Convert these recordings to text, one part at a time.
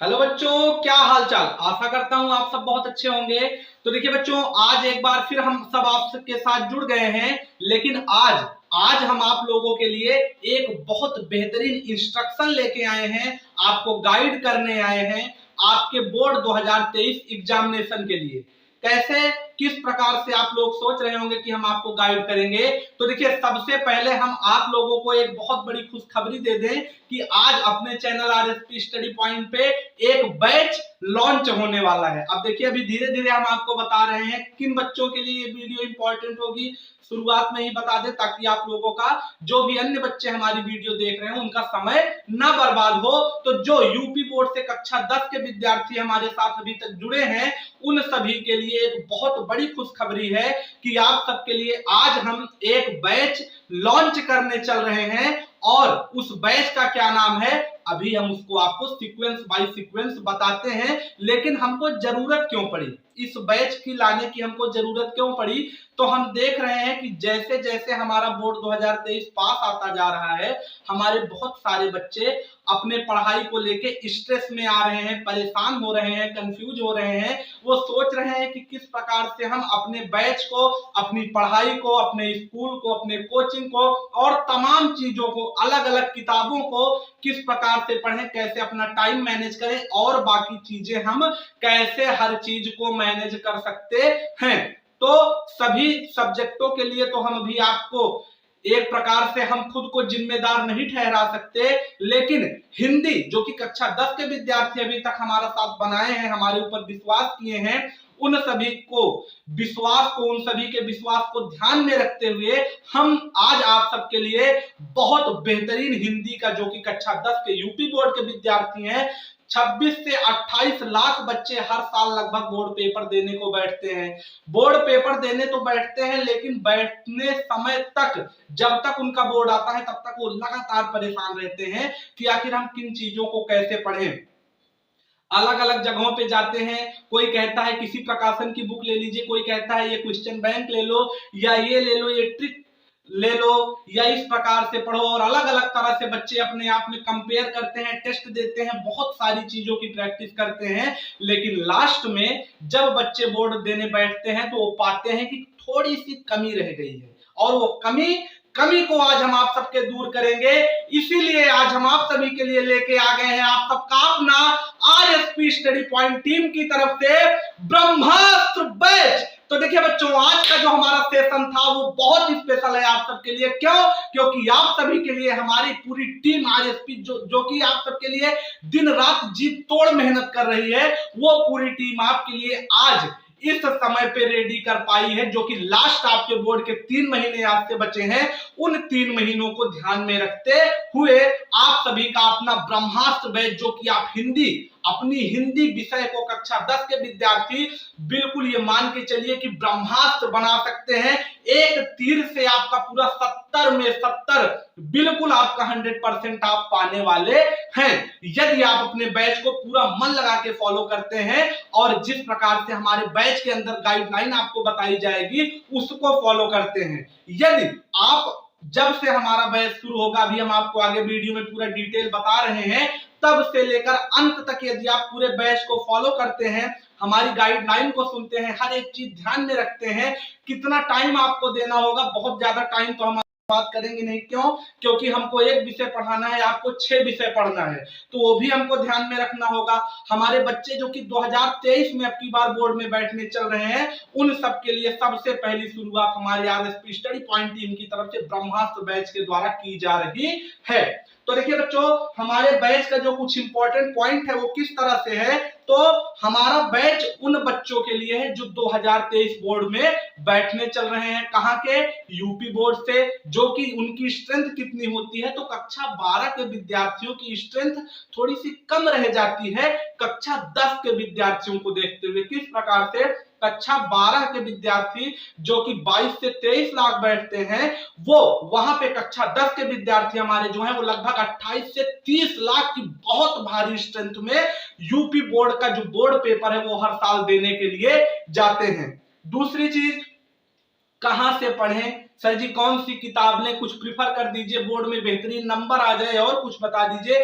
Hello बच्चों, क्या हाल चाल। आशा करता हूं आप सब बहुत अच्छे होंगे। तो देखिए बच्चों, आज एक बार फिर हम सब आपके साथ जुड़ गए हैं। लेकिन आज आज हम आप लोगों के लिए एक बहुत बेहतरीन इंस्ट्रक्शन लेके आए हैं, आपको गाइड करने आए हैं आपके बोर्ड 2023 एग्जामिनेशन के लिए। कैसे, किस प्रकार से आप लोग सोच रहे होंगे कि हम आपको गाइड करेंगे। तो देखिए, सबसे पहले हम आप लोगों को एक बहुत बड़ी खुशखबरी दे दें कि आज अपने चैनल आरएसपी स्टडी पॉइंट पे एक बैच लॉन्च होने वाला है। अब देखिए, अभी धीरे धीरे हम आपको बता रहे हैं किन बच्चों के लिए ये वीडियो इंपॉर्टेंट होगी। शुरुआत में ही बता दें ताकि आप लोगों का, जो भी अन्य बच्चे हमारी वीडियो देख रहे हैं, उनका समय ना बर्बाद हो। तो जो यूपी बोर्ड से कक्षा 10 के विद्यार्थी हमारे साथ अभी तक जुड़े हैं, उन सभी के लिए एक बहुत बड़ी खुशखबरी है कि आप सबके लिए आज हम एक बैच लॉन्च करने चल रहे हैं। और उस बैच का क्या नाम है, अभी हम उसको आपको सीक्वेंस बाय सीक्वेंस बताते हैं। लेकिन हमको जरूरत क्यों पड़ी इस बैच की लाने की, हमको जरूरत क्यों पड़ी, तो हम देख रहे हैं कि जैसे जैसे हमारा बोर्ड 2023 पास आता जा रहा है, हमारे बहुत सारे बच्चे अपने पढ़ाई को लेके स्ट्रेस में आ रहे हैं, परेशान हो रहे हैं, कंफ्यूज हो रहे हैं। वो सोच रहे हैं कि किस प्रकार से हम अपने बैच को, अपनी पढ़ाई को, अपने स्कूल को, अपने कोचिंग को और तमाम चीजों को, अलग अलग किताबों को किस प्रकार से पढ़ें, कैसे अपना टाइम मैनेज करें और बाकी चीजें हम कैसे हर चीज को मैनेज कर सकते हैं। तो सभी सब्जेक्टों के लिए तो हम अभी आपको एक प्रकार से हम खुद को जिम्मेदार नहीं ठहरा सकते, लेकिन हिंदी, जो कि कक्षा 10 के विद्यार्थी अभी तक हमारा साथ बनाए हैं, हमारे ऊपर विश्वास किए हैं, उन सभी के विश्वास को ध्यान में रखते हुए हम आज आप सबके लिए बहुत बेहतरीन हिंदी का, जो कि कक्षा 10 के यूपी बोर्ड के विद्यार्थी हैं, 26 से 28 लाख बच्चे हर साल लगभग बोर्ड पेपर देने को बैठते हैं। बोर्ड पेपर देने तो बैठते हैं, लेकिन बैठने समय तक, जब तक उनका बोर्ड आता है, तब तक वो लगातार परेशान रहते हैं कि आखिर हम किन चीजों को कैसे पढ़ें। अलग अलग जगहों पे जाते हैं, कोई कहता है किसी प्रकाशन की बुक ले लीजिए, कोई कहता है ये क्वेश्चन बैंक ले लो, या ये ले लो, ये ट्रिक ले लो, या इस प्रकार से पढ़ो। और अलग अलग तरह से बच्चे अपने आप में कंपेयर करते हैं, टेस्ट देते हैं, बहुत सारी चीजों की प्रैक्टिस करते हैं। लेकिन लास्ट में जब बच्चे बोर्ड देने बैठते हैं, तो वो पाते हैं कि थोड़ी सी कमी रह गई है, और वो कमी को आज हम आप सबके दूर करेंगे। इसीलिए आज हम आप सभी के लिए लेके आ गए हैं आप सबका अपना आरएसपी स्टडी पॉइंट टीम की तरफ से ब्रह्मास्त्र बैच। तो देखिए बच्चों, आज का जो हमारा सेशन था वो बहुत स्पेशल है आप सबके लिए। क्यों? क्योंकि आप सभी के लिए हमारी पूरी टीम आरएसपी, जो कि आप सबके लिए दिन रात जी तोड़ मेहनत कर रही है, वो पूरी टीम आपके लिए आज इस समय पे रेडी कर पाई है। जो कि लास्ट आपके बोर्ड के 3 महीने आपसे बचे हैं, उन 3 महीनों को ध्यान में रखते हुए आप सभी का अपना ब्रह्मास्त्र बैच, जो कि आप अपनी हिंदी विषय को कक्षा 10 के विद्यार्थी बिल्कुल ये मान के चलिए कि ब्रह्मास्त्र बना सकते हैं। एक तीर से आपका पूरा 70 में 70 बिल्कुल आपका 100% आप पाने वाले हैं, यदि आप अपने बैच को पूरा मन लगा के फॉलो करते हैं और जिस प्रकार से हमारे बैच के अंदर गाइडलाइन आपको बताई जाएगी उसको फॉलो करते हैं। यदि आप, जब से हमारा बैच शुरू होगा, अभी हम आपको आगे वीडियो में पूरा डिटेल बता रहे हैं, तब से लेकर अंत तक यदि आप पूरे बैच को फॉलो करते हैं, हमारी गाइडलाइन को सुनते हैं, हर एक चीज ध्यान में रखते हैं, कितना टाइम आपको देना होगा, बहुत ज्यादा टाइम तो हम बात करेंगे नहीं। क्यों? क्योंकि हमको एक विषय पढ़ाना है, आपको 6 विषय पढ़ना है, तो वो भी हमको ध्यान में रखना होगा। हमारे बच्चे जो कि 2023 में अब की बार बोर्ड में बैठने चल रहे हैं, उन सब के लिए सबसे पहली शुरुआत हमारे आरएसपी स्टडी पॉइंट टीम की तरफ से ब्रह्मास्त्र बैच के द्वारा की जा रही है। तो देखिए बच्चों, हमारे बैच का जो कुछ इंपॉर्टेंट पॉइंट है वो किस तरह से है, तो हमारा बैच उन बच्चों के लिए है जो 2023 बोर्ड में बैठने चल रहे हैं। कहां के? यूपी बोर्ड से। जो कि उनकी स्ट्रेंथ कितनी होती है, तो कक्षा 12 के विद्यार्थियों की स्ट्रेंथ थोड़ी सी कम रह जाती है कक्षा 10 के विद्यार्थियों को देखते हुए। किस प्रकार से? कक्षा 12 के विद्यार्थी जो कि 22 से 23 लाख बैठते हैं, वो वहां पे कक्षा 10 के विद्यार्थी हमारे जो हैं वो लगभग 28 से 30 लाख की बहुत भारी स्ट्रेंथ में यूपी बोर्ड का जो बोर्ड पेपर है वो हर साल देने के लिए जाते हैं। दूसरी चीज, कहां से पढ़ें सर जी, कौन सी किताब लें, कुछ प्रिफर कर दीजिए, बोर्ड में बेहतरीन नंबर आ जाए, और कुछ बता दीजिए।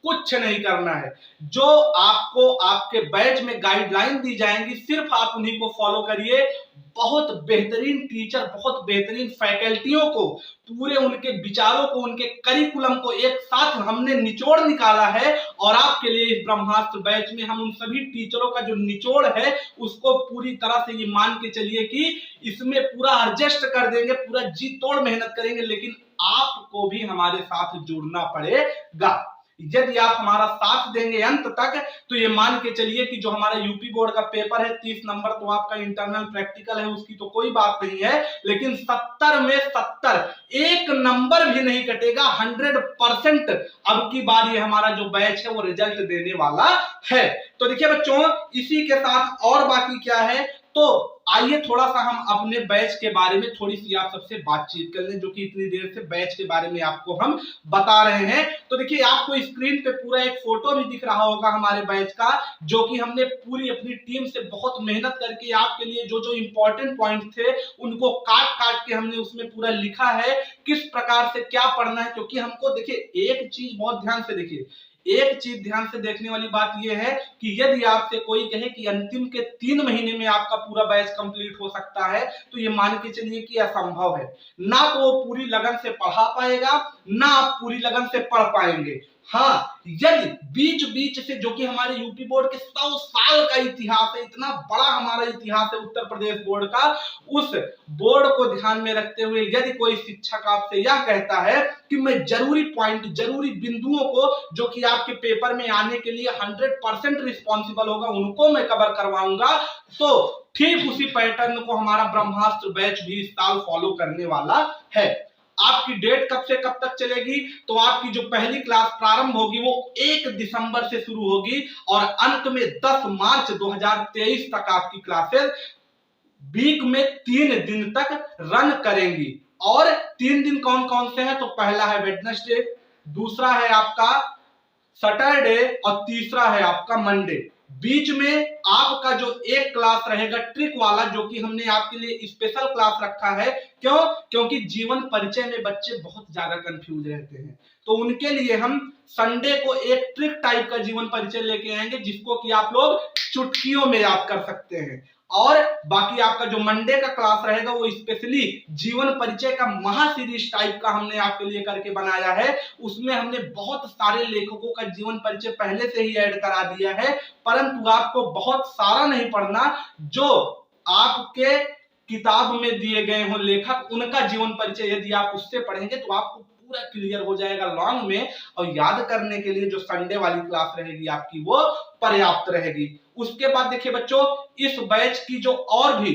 कुछ नहीं करना है। जो आपको आपके बैच में गाइडलाइन दी जाएंगी सिर्फ आप उन्हीं को फॉलो करिए। बहुत बेहतरीन टीचर, बहुत बेहतरीन फैकल्टियों को, पूरे उनके विचारों को, उनके करिकुलम को एक साथ हमने निचोड़ निकाला है और आपके लिए इस ब्रह्मास्त्र बैच में हम उन सभी टीचरों का जो निचोड़ है उसको पूरी तरह से ये मान के चलिए कि इसमें पूरा एडजस्ट कर देंगे, पूरा जी तोड़ मेहनत करेंगे, लेकिन आपको भी हमारे साथ जुड़ना पड़ेगा। यदि आप हमारा साथ देंगे अंत तक तो ये मान के चलिए कि जो हमारा यूपी बोर्ड का पेपर है 30 नंबर तो आपका इंटरनल प्रैक्टिकल है, उसकी तो कोई बात नहीं है, लेकिन 70 में 70 एक नंबर भी नहीं कटेगा। 100% अब की बार ये हमारा जो बैच है वो रिजल्ट देने वाला है। तो देखिए बच्चों, इसी के साथ और बाकी क्या है, तो आइए थोड़ा सा हम अपने बैच के बारे में थोड़ी सी आप सबसे बातचीत कर लें, जो कि इतनी देर से बैच के बारे में आपको हम बता रहे हैं। तो देखिए आपको स्क्रीन पे पूरा एक फोटो भी दिख रहा होगा हमारे बैच का, जो कि हमने पूरी अपनी टीम से बहुत मेहनत करके आपके लिए जो जो इंपॉर्टेंट पॉइंट थे उनको काट काट के हमने उसमें पूरा लिखा है, किस प्रकार से क्या पढ़ना है। क्योंकि हमको देखिए एक चीज बहुत ध्यान से देखिए, एक चीज ध्यान से देखने वाली बात यह है कि यदि आपसे कोई कहे कि अंतिम के 3 महीने में आपका पूरा बैच कंप्लीट हो सकता है तो ये मान के चलिए कि असंभव है। ना तो वो पूरी लगन से पढ़ा पाएगा, ना आप पूरी लगन से पढ़ पाएंगे। हाँ, यदि बीच बीच से, जो कि हमारे यूपी बोर्ड के 100 साल का इतिहास है, इतना बड़ा हमारा इतिहास है उत्तर प्रदेश बोर्ड का, उस बोर्ड को ध्यान में रखते हुए यदि कोई शिक्षक आपसे यह कहता है कि मैं जरूरी पॉइंट, जरूरी बिंदुओं को जो कि आपके पेपर में आने के लिए 100% रिस्पॉन्सिबल होगा उनको मैं कवर करवाऊंगा, तो ठीक उसी पैटर्न को हमारा ब्रह्मास्त्र बैच भी इस साल फॉलो करने वाला है। आपकी डेट कब से कब तक चलेगी, तो आपकी जो पहली क्लास प्रारंभ होगी वो 1 दिसंबर से शुरू होगी और अंत में 10 मार्च 2023 तक आपकी क्लासेस वीक में 3 दिन तक रन करेंगी। और 3 दिन कौन कौन से हैं, तो पहला है वेडनेसडे, दूसरा है आपका सैटरडे और तीसरा है आपका मंडे। बीच में आपका जो एक क्लास रहेगा ट्रिक वाला, जो कि हमने आपके लिए स्पेशल क्लास रखा है। क्यों? क्योंकि जीवन परिचय में बच्चे बहुत ज्यादा कंफ्यूज रहते हैं, तो उनके लिए हम संडे को एक ट्रिक टाइप का जीवन परिचय लेके आएंगे जिसको कि आप लोग चुटकियों में याद कर सकते हैं। और बाकी आपका जो मंडे का क्लास रहेगा वो स्पेशली जीवन परिचय का महासीरीज टाइप का हमने आपके लिए करके बनाया है। उसमें हमने बहुत सारे लेखकों का जीवन परिचय पहले से ही ऐड करा दिया है, परंतु आपको बहुत सारा नहीं पढ़ना, जो आपके किताब में दिए गए हो लेखक उनका जीवन परिचय यदि आप उससे पढ़ेंगे तो आपको पूरा क्लियर हो जाएगा लॉन्ग में, और याद करने के लिए जो संडे वाली क्लास रहेगी आपकी वो पर्याप्त रहेगी। उसके बाद देखिए बच्चों, इस बैच की जो और भी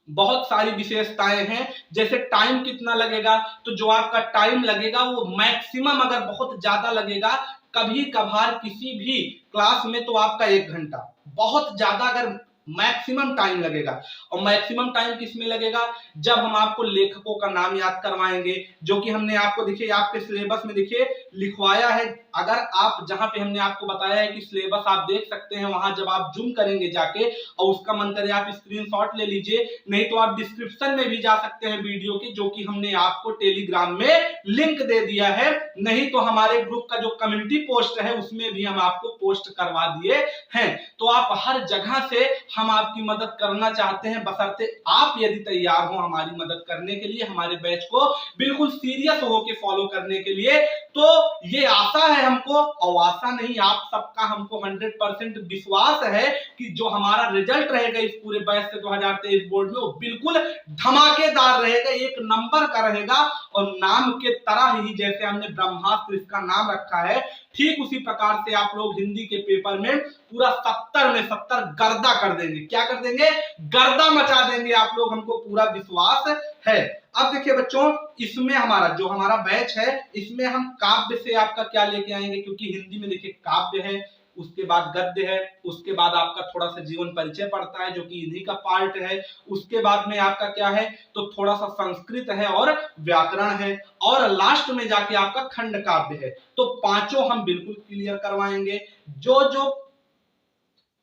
बहुत सारी विशेषताएं हैं, जैसे टाइम कितना लगेगा, तो जो आपका टाइम लगेगा वो मैक्सिमम, अगर बहुत ज्यादा लगेगा, कभी कभार किसी भी क्लास में तो आपका 1 घंटा, बहुत ज्यादा अगर मैक्सिमम टाइम लगेगा। और मैक्सिमम टाइम किस में लगेगा, जब हम आपको लेखकों का नाम याद करवाएंगे, जो कि हमने आपको देखिए आपके सिलेबस में देखिए लिखवाया है। अगर आप जहां पे हमने आपको बताया है कि सिलेबस आप देख सकते हैं, वहां जब आप जूम करेंगे जाके और उसका मन करे आप स्क्रीनशॉट ले लीजिए, नहीं तो आप डिस्क्रिप्शन में भी जा सकते हैं वीडियो के, जो कि हमने आपको टेलीग्राम में लिंक दे दिया है, नहीं तो हमारे ग्रुप का जो कम्युनिटी पोस्ट है उसमें भी हम आपको पोस्ट करवा दिए हैं। तो आप हर जगह से हम आपकी मदद करना चाहते हैं, बशर्ते आप यदि तैयार हो हमारी मदद करने के लिए, हमारे बैच को बिल्कुल सीरियस होकर फॉलो करने के लिए। तो ये आशा है हमको, और आशा नहीं आप सबका हमको 100% विश्वास है कि जो हमारा रिजल्ट रहेगा इस पूरे बैच से 2023 बोर्ड में वो बिल्कुल धमाकेदार रहेगा, 1 नंबर का रहेगा। और नाम के तरह ही जैसे हमने ब्रह्मास्त्र इसका नाम रखा है, ठीक उसी प्रकार से आप लोग हिंदी के पेपर में पूरा 70 में 70 गर्दा कर देंगे। क्या कर देंगे? गर्दा मचा देंगे आप लोग, हमको पूरा विश्वास है। अब देखिए बच्चों, इसमें हमारा जो हमारा बैच है, इसमें हम काव्य से आपका क्या लेके आएंगे, क्योंकि हिंदी में देखिए काव्य है, उसके बाद गद्य है, उसके बाद आपका थोड़ा सा जीवन परिचय पड़ता है जो कि इन्हीं का पार्ट है, उसके बाद में आपका क्या है, तो थोड़ा सा संस्कृत है और व्याकरण है, और लास्ट में जाके आपका खंड काव्य है। तो पांचों हम बिल्कुल क्लियर करवाएंगे। जो जो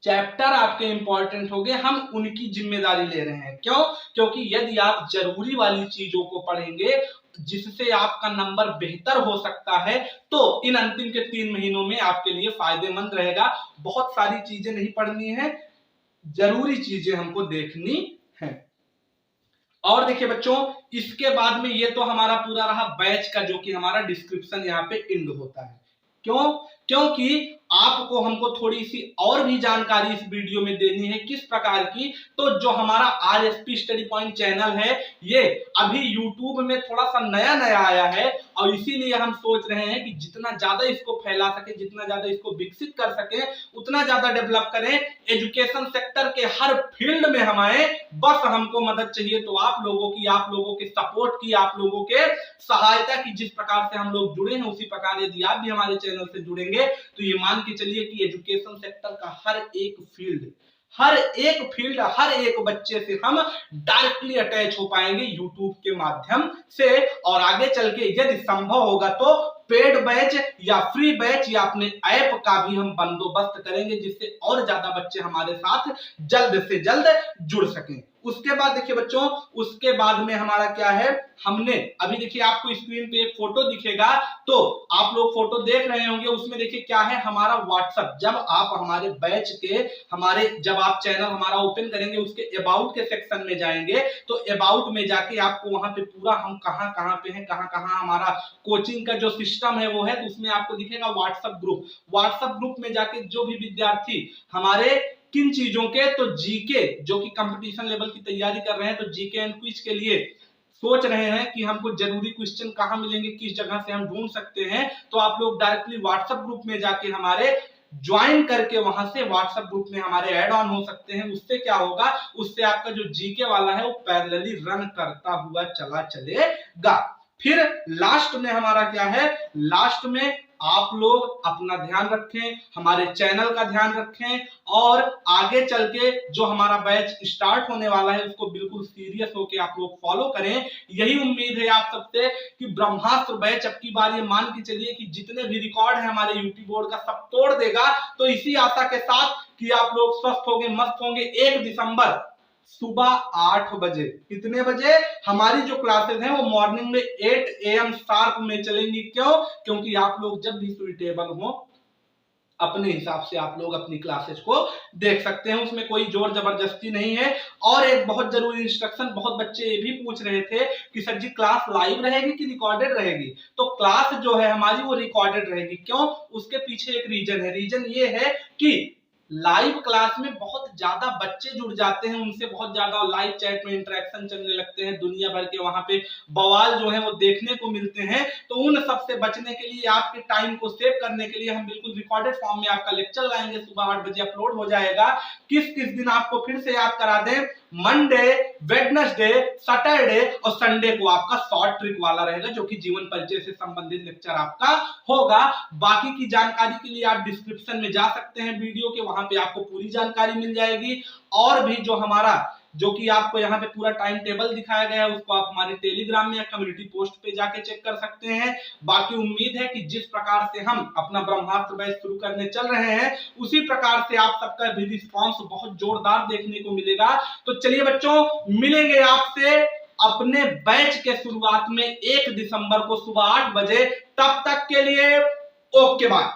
चैप्टर आपके इंपॉर्टेंट हो गए हम उनकी जिम्मेदारी ले रहे हैं। क्यों? क्योंकि यदि आप जरूरी वाली चीजों को पढ़ेंगे, जिससे आपका नंबर बेहतर हो सकता है, तो इन अंतिम के 3 महीनों में आपके लिए फायदेमंद रहेगा। बहुत सारी चीजें नहीं पढ़नी है, जरूरी चीजें हमको देखनी है। और देखिए बच्चों, इसके बाद में ये तो हमारा पूरा रहा बैच का, जो कि हमारा डिस्क्रिप्शन यहाँ पे एंड होता है। क्यों? क्योंकि आपको हमको थोड़ी सी और भी जानकारी इस वीडियो में देनी है। किस प्रकार की? तो जो हमारा आरएसपी स्टडी पॉइंट चैनल है, ये अभी यूट्यूब में थोड़ा सा नया नया आया है, और इसीलिए हम सोच रहे हैं कि जितना ज्यादा इसको फैला सके, जितना ज्यादा इसको विकसित कर सके, उतना ज्यादा डेवलप करें। एजुकेशन सेक्टर के हर फील्ड में हम आए, बस हमको मदद चाहिए तो आप लोगों की, आप लोगों के सपोर्ट की, आप लोगों के सहायता की। जिस प्रकार से हम लोग जुड़े हैं, उसी प्रकार यदि आप भी हमारे चैनल से जुड़ेंगे तो ये मान के चलिए कि एजुकेशन सेक्टर का हर एक फील्ड, हर एक बच्चे से हम डायरेक्टली अटैच हो पाएंगे यूट्यूब के माध्यम से। और आगे चल के यदि संभव होगा तो पेड बैच या फ्री बैच या अपने ऐप का भी हम बंदोबस्त करेंगे, जिससे और ज्यादा बच्चे हमारे साथ जल्द से जल्द जुड़ सकें। उसके बाद देखिए बच्चों, उसके बाद में हमारा क्या है, हमने अभी देखिए आपको स्क्रीन पे एक फोटो दिखेगा, तो आप लोग फोटो देख रहे होंगे, उसमें देखिए क्या है, हमारा व्हाट्सएप। जब आप हमारे बैच के, जब आप चैनल हमारा ओपन करेंगे, उसके अबाउट के सेक्शन में जाएंगे, तो अबाउट में जाके आपको वहां पे पूरा हम कहां कहां पे हैं, कहां कहां हमारा कोचिंग का जो सिस्टम है वो है, तो उसमें आपको दिखेगा व्हाट्सएप ग्रुप। व्हाट्सएप ग्रुप में जाके जो भी विद्यार्थी हमारे किन चीजों के, तो जीके, जो कि कंपटीशन लेवल की तैयारी कर रहे हैं, तो जीके एंड क्विज के लिए सोच रहे हैं कि हमको जरूरी क्वेश्चन कहां मिलेंगे, किस जगह से हम ढूंढ सकते हैं, तो आप लोग डायरेक्टली व्हाट्सएप ग्रुप में जाके हमारे ज्वाइन करके वहां से व्हाट्सएप ग्रुप में हमारे ऐड ऑन हो सकते हैं। उससे क्या होगा, उससे आपका जो जीके वाला है वो पैरेलली रन करता हुआ चला चलेगा। फिर लास्ट में हमारा क्या है, लास्ट में आप लोग अपना ध्यान रखें, हमारे चैनल का ध्यान रखें, और आगे चल के जो हमारा बैच स्टार्ट होने वाला है उसको बिल्कुल सीरियस होकर आप लोग फॉलो करें। यही उम्मीद है आप सबसे कि ब्रह्मास्त्र बैच अब की बार ये मान के चलिए कि जितने भी रिकॉर्ड है हमारे यूपी बोर्ड का सब तोड़ देगा। तो इसी आशा के साथ कि आप लोग स्वस्थ होंगे, मस्त होंगे, 1 दिसंबर सुबह 8 बजे, कितने बजे, हमारी जो क्लासेस हैं वो मॉर्निंग में 8 AM शार्प में चलेंगी। क्यों? क्योंकि आप लोग जब भी सुइटेबल हो अपने हिसाब से आप लोग अपनी क्लासेस को देख सकते हैं, उसमें कोई जोर जबरदस्ती नहीं है। और एक बहुत जरूरी इंस्ट्रक्शन, बहुत बच्चे ये भी पूछ रहे थे कि सर जी क्लास लाइव रहेगी कि रिकॉर्डेड रहेगी, तो क्लास जो है हमारी वो रिकॉर्डेड रहेगी। क्यों? उसके पीछे एक रीजन है। रीजन ये है कि लाइव क्लास में बहुत ज्यादा बच्चे जुड़ जाते हैं, उनसे बहुत ज्यादा लाइव चैट में इंटरेक्शन चलने लगते हैं, दुनिया भर के वहां पे बवाल जो है वो देखने को मिलते हैं। तो उन सब से बचने के लिए, आपके टाइम को सेव करने के लिए हम बिल्कुल रिकॉर्डेड फॉर्म में आपका लेक्चर लाएंगे, सुबह 8 बजे अपलोड हो जाएगा। किस किस दिन आपको फिर से याद करा दें, मंडे, वेडनेसडे, सैटरडे और संडे को आपका शॉर्ट ट्रिक वाला रहेगा, जो कि जीवन परिचय से संबंधित लेक्चर आपका होगा। बाकी की जानकारी के लिए आप डिस्क्रिप्शन में जा सकते हैं वीडियो के, वहां पे आपको पूरी जानकारी मिल जाएगी। और भी जो हमारा, जो कि आपको यहाँ पे पूरा टाइम टेबल दिखाया गया है, उसको आप हमारे टेलीग्राम में या कम्युनिटी पोस्ट पे जाके चेक कर सकते हैं। बाकी उम्मीद है कि जिस प्रकार से हम अपना ब्रह्मास्त्र बैच शुरू करने चल रहे हैं, उसी प्रकार से आप सबका भी रिस्पॉन्स बहुत जोरदार देखने को मिलेगा। तो चलिए बच्चों, मिलेंगे आपसे अपने बैच के शुरुआत में 1 दिसंबर को सुबह 8 बजे। तब तक के लिए ओके बाय।